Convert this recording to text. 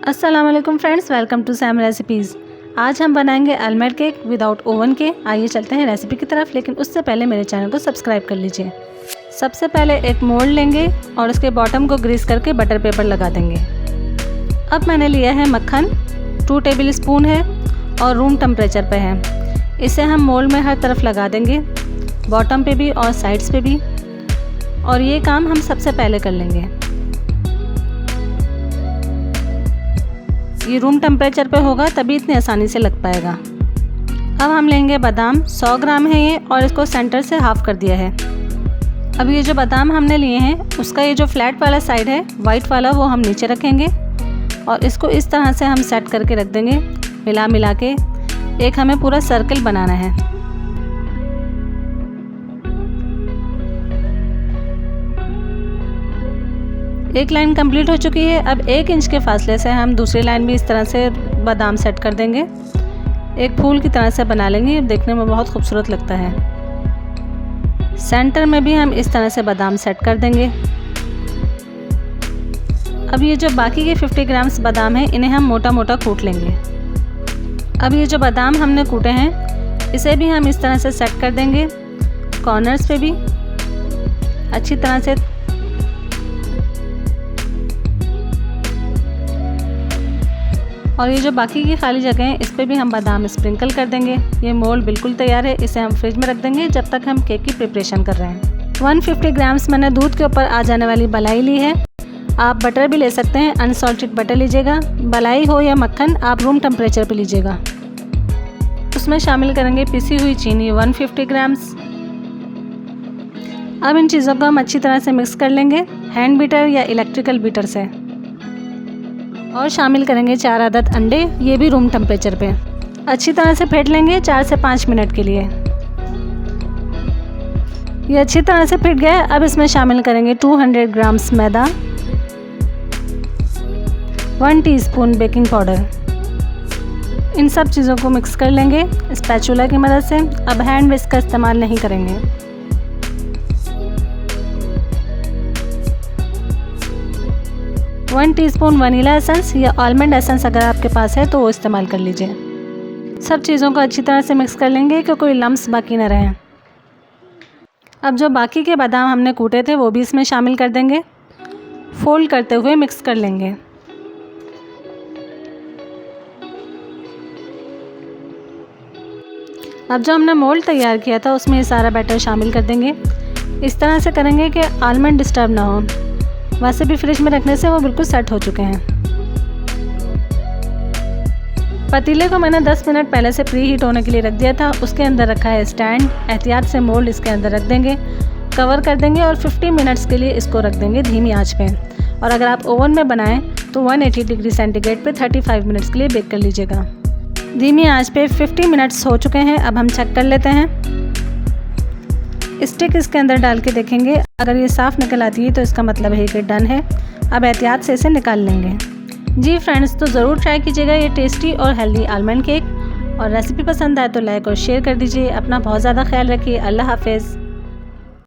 अस्सलाम वालेकुम friends, welcome to Sam recipes. आज हम बनाएंगे आलमंड केक विदाउट ओवन के। आइए चलते हैं रेसिपी की तरफ, लेकिन उससे पहले मेरे चैनल को सब्सक्राइब कर लीजिए। सबसे पहले एक मोल्ड लेंगे और उसके बॉटम को ग्रीस करके बटर पेपर लगा देंगे। अब मैंने लिया है मक्खन, 2 टेबल स्पून है और रूम टेम्परेचर पे है। इसे हम मोल्ड में हर तरफ लगा देंगे, बॉटम पे भी और साइड्स पे भी। और ये काम हम सबसे पहले कर लेंगे। ये रूम टेम्परेचर पे होगा तभी इतनी आसानी से लग पाएगा। अब हम लेंगे बादाम, 100 ग्राम है ये, और इसको सेंटर से हाफ़ कर दिया है। अब ये जो बादाम हमने लिए हैं उसका ये जो फ्लैट वाला साइड है, वाइट वाला, वो हम नीचे रखेंगे और इसको इस तरह से हम सेट करके रख देंगे। मिला के एक हमें पूरा सर्कल बनाना है। एक लाइन कंप्लीट हो चुकी है। अब 1 इंच के फासले से हम दूसरी लाइन भी इस तरह से बादाम सेट कर देंगे। एक फूल की तरह से बना लेंगे, देखने में बहुत खूबसूरत लगता है। सेंटर में भी हम इस तरह से बादाम सेट कर देंगे। अब ये जो बाकी के 50 ग्राम्स बादाम हैं, इन्हें हम मोटा मोटा कूट लेंगे। अब ये जो बादाम हमने कूटे हैं इसे भी हम इस तरह से सेट कर देंगे, कॉर्नर्स पे भी अच्छी तरह से। और ये जो बाकी की खाली जगह हैं इस पर भी हम बादाम स्प्रिंकल कर देंगे। ये मोल्ड बिल्कुल तैयार है, इसे हम फ्रिज में रख देंगे जब तक हम केक की प्रिपरेशन कर रहे हैं। 150 ग्राम्स मैंने दूध के ऊपर आ जाने वाली मलाई ली है। आप बटर भी ले सकते हैं, अनसॉल्टेड बटर लीजिएगा। मलाई हो या मक्खन, आप रूम टेम्परेचर पे लीजिएगा। उसमें शामिल करेंगे पिसी हुई चीनी 150 ग्राम्स। अब इन चीज़ों को हम अच्छी तरह से मिक्स कर लेंगे हैंड बीटर या इलेक्ट्रिकल बीटर से। और शामिल करेंगे 4 अदद अंडे, ये भी रूम टेम्परेचर पे। अच्छी तरह से फेंट लेंगे 4 से 5 मिनट के लिए। ये अच्छी तरह से फेंट गया। अब इसमें शामिल करेंगे 200 ग्राम्स मैदा, 1 टीस्पून बेकिंग पाउडर। इन सब चीज़ों को मिक्स कर लेंगे स्पैचुला की मदद से। अब हैंड विस्क का इस्तेमाल नहीं करेंगे। 1 टीस्पून वनीला एसेंस या आलमंड एसेंस अगर आपके पास है तो वो इस्तेमाल कर लीजिए। सब चीज़ों को अच्छी तरह से मिक्स कर लेंगे कि कोई लम्स बाकी ना रहें। अब जो बाकी के बादाम हमने कूटे थे वो भी इसमें शामिल कर देंगे। फोल्ड करते हुए मिक्स कर लेंगे। अब जो हमने मोल्ड तैयार किया था उसमें ये सारा बैटर शामिल कर देंगे। इस तरह से करेंगे कि आलमंड डिस्टर्ब ना हो। वैसे भी फ्रिज में रखने से वो बिल्कुल सेट हो चुके हैं। पतीले को मैंने 10 मिनट पहले से प्री हीट होने के लिए रख दिया था। उसके अंदर रखा है स्टैंड। एहतियात से मोल्ड इसके अंदर रख देंगे, कवर कर देंगे और 50 मिनट्स के लिए इसको रख देंगे धीमी आंच पे। और अगर आप ओवन में बनाएं तो 180 डिग्री सेंटीग्रेड पे 35 मिनट्स के लिए बेक कर लीजिएगा। धीमी आंच पे 50 मिनट्स हो चुके हैं। अब हम चेक कर लेते हैं। स्टिक इसके अंदर डाल के देखेंगे, अगर ये साफ़ निकल आती है तो इसका मतलब है कि डन है। अब एहतियात से इसे निकाल लेंगे। जी फ्रेंड्स, तो ज़रूर ट्राई कीजिएगा ये टेस्टी और हेल्दी आलमंड केक। और रेसिपी पसंद आए तो लाइक और शेयर कर दीजिए। अपना बहुत ज़्यादा ख्याल रखिए। अल्लाह हाफिज़।